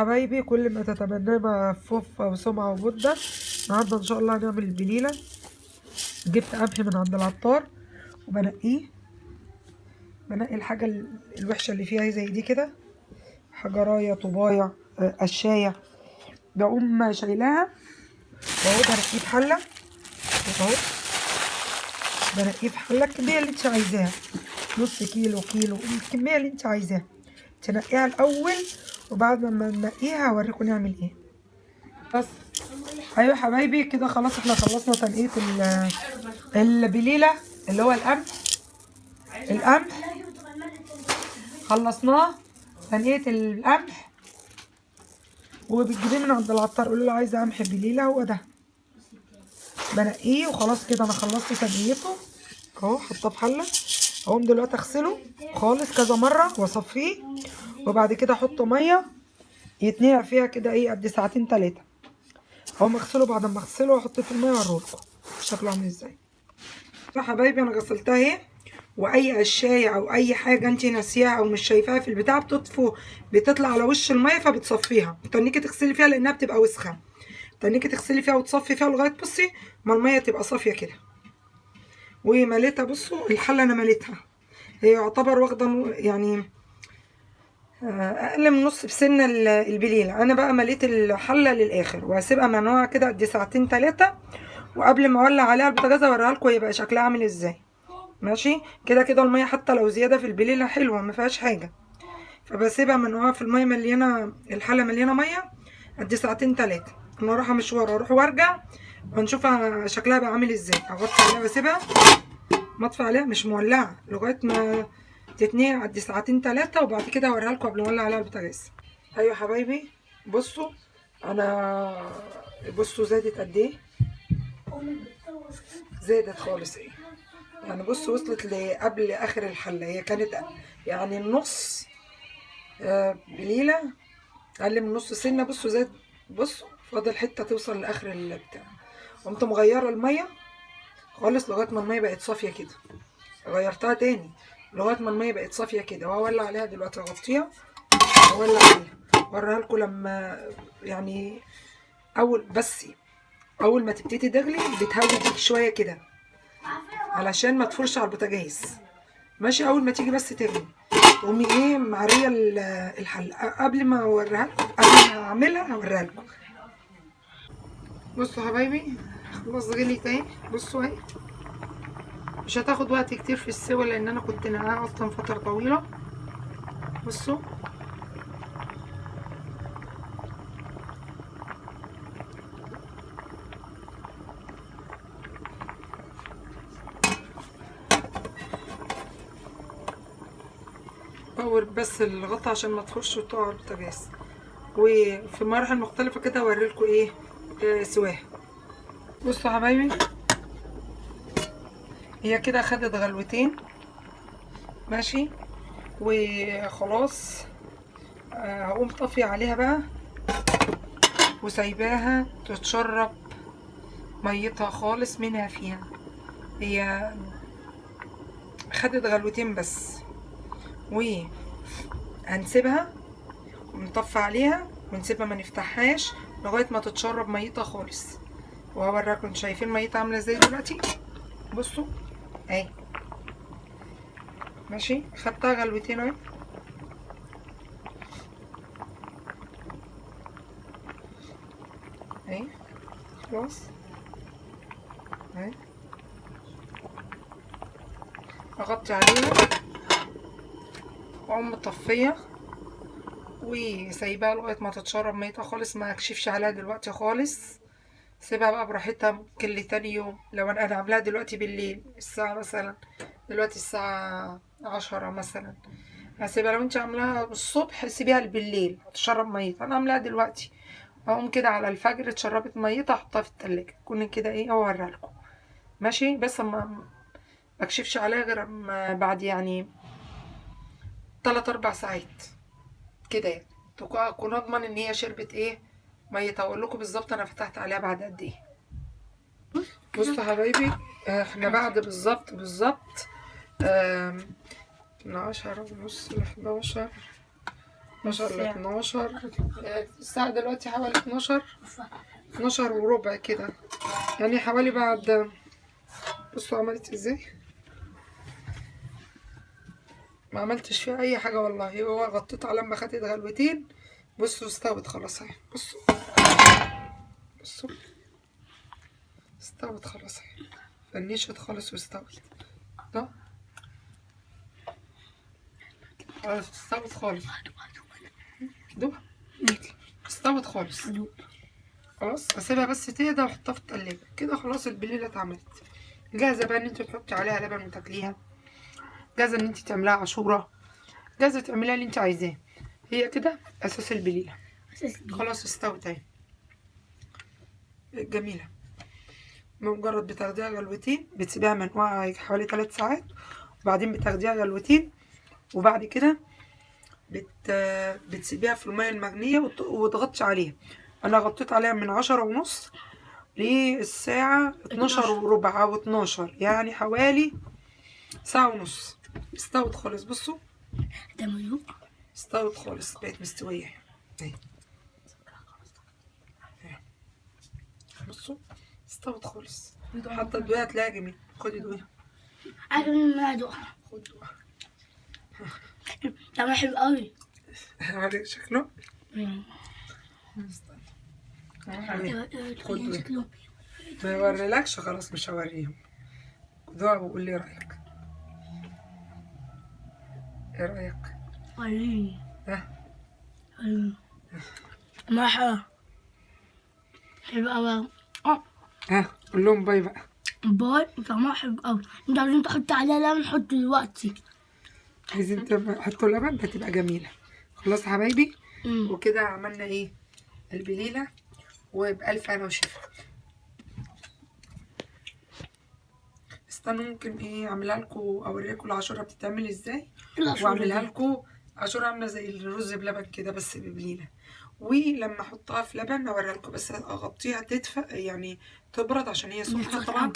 حبايبي كل ما تتمناه مع فوف او سمعة وبودة. النهارده ان شاء الله هنعمل البليلة. جبت قمح من عند العطار وبنقيه، بنقي الحاجة الوحشة اللي فيها زي دي كده، حجراية طوباية قشاية، بقوم شايلاها واهو بنقيه في حلة اهو، بنقيه في حلة الكمية اللي انت عايزاها، نص كيلو كيلو الكمية اللي انت عايزاها تنقيها الأول، وبعد ما ننقيها هوريكم نعمل ايه. بس ايوه حبايبي كده خلاص احنا خلصنا تنقية البليلة اللي هو القمح خلصناه تنقية القمح، وبتجيبيه من عند العطار قولوا له عايزه قمح بليلة، هو ده بنقيه وخلاص كده انا خلصت تنقيته اهو، حطاه في حله. اقوم دلوقتي اغسله خالص كذا مره واصفيه، وبعد كده احط ميه يتنقع فيها كده ايه قد ساعتين 3. اقوم اغسله، بعد ما اغسله واحطه في الميه واوريلكم شكله عامل ازاي. يا حبايبي انا غسلتها اهي، واي قشايه او اي حاجه انت ناسياها او مش شايفاها في البتاع بتطلع على وش الميه فبتصفيها، تنيكي تغسلي فيها لانها بتبقى وسخه، تنيكي تغسلي فيها وتصفي فيها لغايه بصي ما الميه تبقى صافيه كده. ومليتها، بصوا الحله انا مليتها، هي يعتبر واخده يعني اقل من نص بسنه البليله. انا بقى مليت الحله للاخر وهسيبها منوعه كده قد ساعتين 3، وقبل ما اولع عليها البوتاجاز اوريها لكم يبقى شكلها عامل ازاي. ماشي كده كده الميه حتى لو زياده في البليله حلوه ما فيهاش حاجه، فبسيبها منوعه في الميه مليانه، الحله مليانه ميه قد ساعتين 3. انا رايحه مشوار اروح وارجع ونشوف شكلها بقى عامل ازاي. اغطي عليها واسيبها مطفي عليها مش مولعه لغايه ما تتنقع قد ساعتين 3، وبعد كده اوريها لكم قبل ما اولع عليها البوتاجاز. ايوه حبايبي بصوا بصوا زادت قد ايه، زادت خالص ايه يعني، بصوا وصلت لقبل اخر الحله، هي كانت يعني النص بليله اقل من نص سنه. بصوا زاد، بصوا فاضل حته توصل لاخر البتاع. قمت مغيره الميه خالص لغايه ما الميه بقت صافيه كده، غيرتها تاني لغايه ما الميه بقت صافيه كده، وهولع عليها دلوقتي اغطيها واولع عليها اوريها لكم لما يعني اول ما تبتدي تغلي بتهوي شويه كده علشان ما تفرش على البوتاجاز. ماشي اول ما تيجي بس تغلي تقومي ايه معريه الحله قبل ما اوريها لكم، قبل ما اعملها هوريها لكم. بصوا حبايبي خلاص غليت اهي، بصوا اهي مش هتاخد وقت كتير في السوا لان انا كنت نقعها اصلا فتره طويله. بصوا اور بس الغطا عشان ما تخش وتقع على البوتاجاز، وفي مراحل مختلفه كده اوريلكوا ايه سواها. بصوا يا حبايبي هي كده خدت غلوتين ماشي، وخلاص هقوم طافيه عليها بقى وسايباها تتشرب ميتها خالص منها فيها. هي خدت غلوتين بس، وهنسيبها ونطفي عليها ونسيبها ما نفتحهاش لغايه ما تتشرب ميتها خالص. وهوريكم شايفين ميتها عامله ازاي دلوقتي، بصوا اهي ماشي خدتها غلوتين اهي. اهي خلاص اهي اغطي عليها واقوم مطفيه وسايباها لغايه ما تتشرب ميتها خالص، ما اكشفش عليها دلوقتي خالص، سيبها بقى براحتها ممكن لتاني يوم. لو انا عاملاها دلوقتي بالليل الساعه مثلا دلوقتي الساعه 10 مثلا، هسيبها. لو انت عاملاها الصبح سيبيها بالليل تشرب ميتها، انا عاملاها دلوقتي اقوم كده على الفجر اتشربت ميتها احطها في التلاجة تكون كده ايه اوريها لكم ماشي. بس ما اكشفش عليها غير بعد يعني 3 4 ساعات كده يعني اكون اضمن ان هي شربت ايه ميتها، اقول لكم بالظبط انا فتحت عليها بعد قد ايه. بصوا يا حبايبي احنا بعد بالظبط من 10 ونص ل 11 12 ل 12. الساعة دلوقتي حوالي 12 وربع كده، يعني حوالي بعد. بصوا عملت ازاي، ما عملتش فيها اي حاجة والله، هو غطيتها لما خدت غلوتين. بصوا استوت خلاص اهي، بصوا استوت خلاص اهي، فنشت خالص واستوت. ده خلاص استوت خالص، دوها استوت خالص. خلاص اسيبها بس تهدى واحطها في التلاجة كده. خلاص البليلة اتعملت، جاهزة بقى ان انت تحطي عليها لبن وتاكليها، جاهزة ان انت تعمليها عاشورة، جاهزة تعمليها اللي انت عايزاه. هي كده اساس البليلة. خلاص استوت اهي جميلة. بمجرد بتاخديها غلوتين بتسيبيها منقوعة حوالي 3 ساعات، وبعدين بتاخديها غلوتين، وبعد كده بتسيبيها في المية المغلية وتغطي عليها. انا غطيت عليها من 10:30 للساعة 12:15 او 12، يعني حوالي ساعة ونص. استوت خالص، بصوا استوت خالص، بقت مستوية اهي. بصوا استوت خالص، حتى الدوية هتلاقيها جميلة. خدي دوية، خد دوية. طعمها حلو قوي. عليك شكله. خد دوية، ما يوريلكش خلاص مش هوريهم. خدوها وقول لي رأيك. ايه رأيك؟ وريني. ها طعمها حلو قوي. ها قول لهم باي بقى. باي. طعمها حلو قوي. انت عايزين تحط عليها لبن حط دلوقتي. عايزين تحطوا لبن بتبقى جميلة. خلاص يا حبايبي، وكده عملنا ايه البليلة، وبألف هنا وشفا. استنوا ممكن ايه اعملها لكم، اوريكم العاشوره بتتعمل ازاي، واعملها لكم عاشوره عامله زي الرز بلبن كده بس ببليله. ولما احطها في لبن اوريها لكم، بس اغطيها تدفى يعني تبرد عشان هي سخنه طبعا.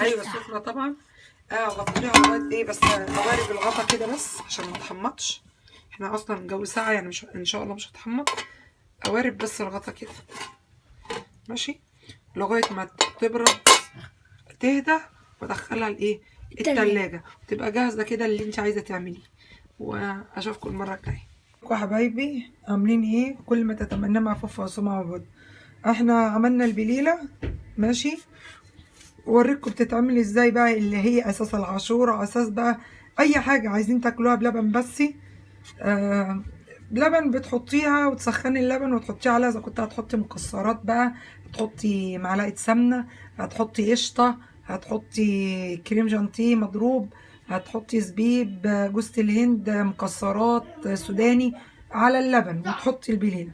ايوه سخنه طبعا. اغطيها لغايه ايه، بس اوارب الغطا كده بس عشان ما تحمضش. احنا اصلا الجو ساقع يعني مش ان شاء الله مش هتحمض. اوارب بس الغطا كده ماشي لغايه ما تبرد تهدى، وادخلها الايه التلاجة، وتبقى جاهزه كده اللي انت عايزه تعمليه. واشوفكم المره الجايه. يا حبايبي عاملين ايه؟ كل ما تتمناه مع فوفا وسمع وبد. احنا عملنا البليله ماشي، ووريكم بتتعمل ازاي بقى، اللي هي اساس العاشوره، اساس بقى اي حاجه عايزين تاكلوها بلبن بس. لبن بتحطيها وتسخني اللبن وتحطيه عليها، اذا كنت هتحطي مكسرات بقى، هتحطي معلقه سمنه، هتحطي قشطه، هتحطي كريم جانتيه مضروب، هتحطي زبيب، جوز الهند، مكسرات سوداني على اللبن، وتحطي البليله.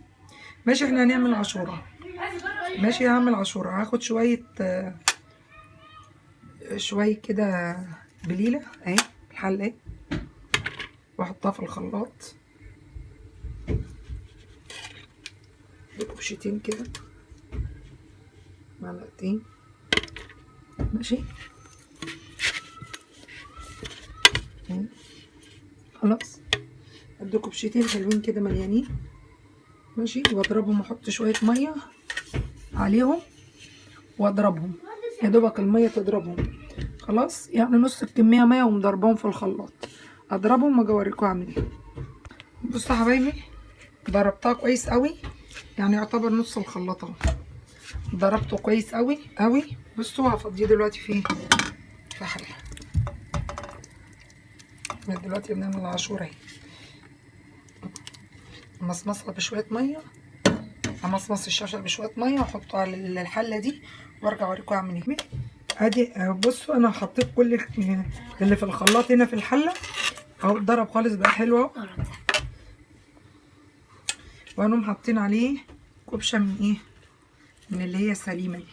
ماشي احنا هنعمل عاشوره. ماشي هعمل عاشوره، هاخد شويه كده بليله اهي الحله اهي، واحطها في الخلاط بكبشتين كده، معلقتين ماشي. خلاص ادي كبشتين حلوين كده مليانين ماشي، واضربهم واحط شويه ميه عليهم واضربهم، يا دوبك الميه تضربهم خلاص، يعني نص الكميه ميه ومضربهم في الخلاط. اضربهم واجي اوريكم اعمل ايه. بصوا يا حبايبي ضربتها كويس قوي، يعني يعتبر نص الخلاط اهو، ضربته كويس قوي قوي. بصوا هفضيه دلوقتي في حله. دلوقتي بنعمل العاشوره اهي، مصمصها بشويه ميه، امصمص الشاشه بشويه ميه واحطه على الحله دي، وارجع اوريكم اعمل ايه. ادي بصوا انا حطيت كل اللي في الخلاط هنا في الحله اهو، اتضرب خالص بقى حلو اهو. وهنقوم حاطين عليه كبشه من ايه، من اللي هي السليمه دي،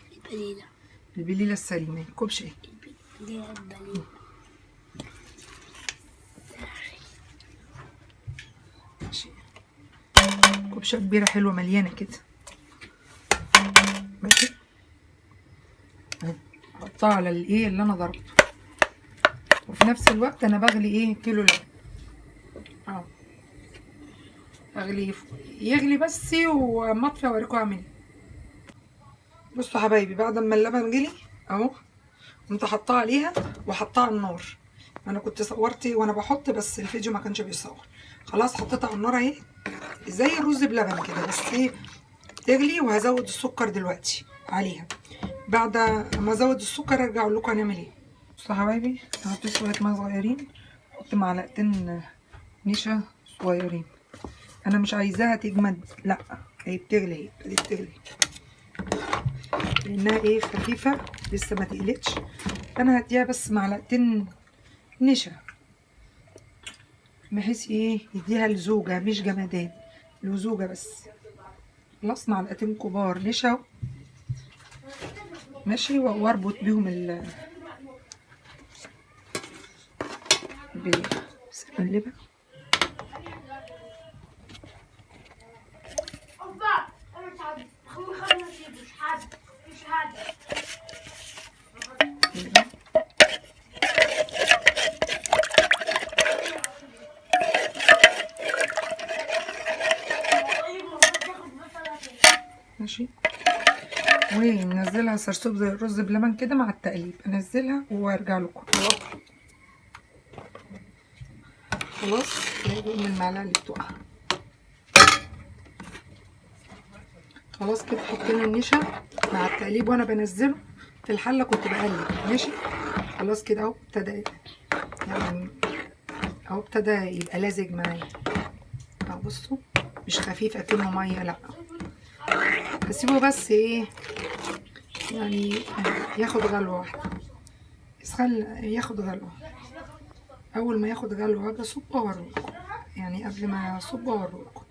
البليله السليمه كبشه ماشي، كبشه كبيره حلوه مليانه كده ماشي. احطها على الايه اللي انا ضربته، وفي نفس الوقت انا بغلي ايه كيلو لبن اهو. اغليه يغلي بس، واما اطفي اوريكم اعمل ايه. بصوا حبايبي، بعد ما اللبن غلي اهو، قمت حطاه عليها وحطاه على النار. انا كنت صورت وانا بحط، بس الفيديو ما كانش بيصور. خلاص حطيتها على النار اهي، زي الرز بلبن كده، بس ايه تغلي. وهزود السكر دلوقتي عليها. بعد ما ازود السكر ارجع اقول لكم هنعمل ايه. بصوا يا حبايبي، هحط شويه ميه صغيرين، احط معلقتين نشا صغيرين. انا مش عايزاها تجمد، لا هي بتغلي، هي ابتدت تغلي لانها ايه خفيفه لسه ما تقلتش. انا هديها بس معلقتين نشا، بحيث ايه يديها لزوجه مش جمدان، لزوجه بس. خلاص معلقتين كبار نشا ماشي، واربط بيهم بس اقلبها. ماشي، وننزلها سرسوب زي الرز بلبن كده مع التقليب. انزلها وارجع لكم. خلاص من المعلقه اللي بتقع. خلاص كده حطينا النشا مع التقليب، وانا بنزله في الحله كنت بقلب ماشي. خلاص كده اهو ابتدى يعني، اهو ابتدى يبقى لازج معايا اهو. بصوا مش خفيف اكنه ميه، لا هسيبه بس ايه يعني ياخد غلوه واحده، ياخد غلوه. اول ما ياخد غلوه هاجي اصب واوريكم، يعني قبل ما اصب واوريكم.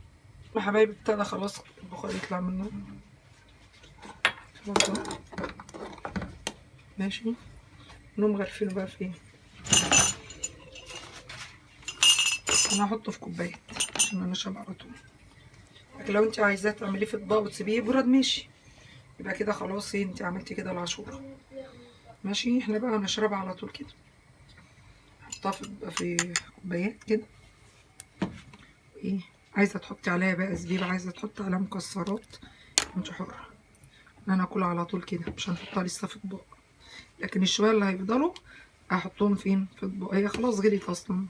يا حبايبي ابتدى خلاص البخار يطلع منه. خلاص اهو ماشي. نقوم غرفينه بقى في ايه، انا هحطه في كوبايه عشان انا اشرب على طول. لكن لو انت عايزاه تعمليه في اطباق وتسيبيه يبرد ماشي، يبقى كده خلاص ايه انت عملتي كده العاشوره ماشي. احنا بقى هنشربها على طول كده. حطها في كوبايات كده. ايه عايزه تحطي عليها بقى زبيب، عايزه تحطي عليها مكسرات، انت حره. انا اكلها على طول كده، مش هنحطها لسه في اطباق. لكن الشويه اللي هيفضلوا هحطهم فين، في اطباق. هي خلاص غليت اصلا.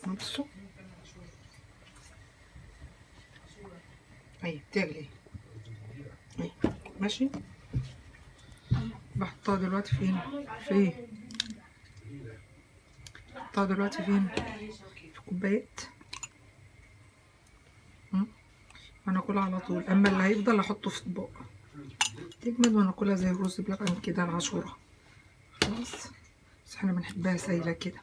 بصوا اهي بتغلي اهي ماشي. بحطها دلوقتي فين، في بحطها دلوقتي فين، في كوبايات. وانا اكلها على طول. اما اللي هيفضل احطه في اطباق تجمد، وانا اكلها زي الرز بلبن كده العاشوره. خلاص بس احنا بنحبها سايله كده.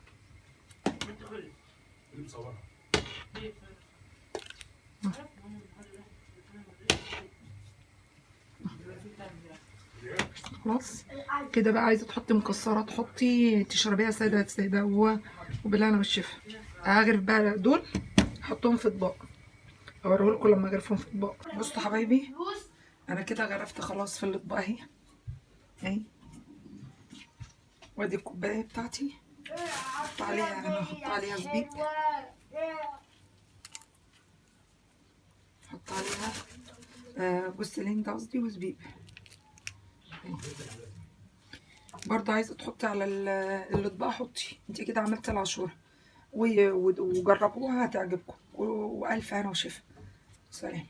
خلاص كده بقى. عايزه تحطي مكسرات حطي، تشربيها ساده ساده وبالهنا والشفا. هغرف بقى دول احطهم في اطباق، اوريهولكم لما اغرفهم في اطباق. بصوا حبايبي انا كده غرفت خلاص في الاطباق اهي اهي. وادي الكوبايه بتاعتي، احط عليها، انا هحط عليها زبيب، احط عليها جوز الهند قصدي وزبيب. برضه عايزه تحطي على الاطباق حطي. انت كده عملتي العاشوره وجربوها هتعجبكم، والف هنا وشفا. سلام.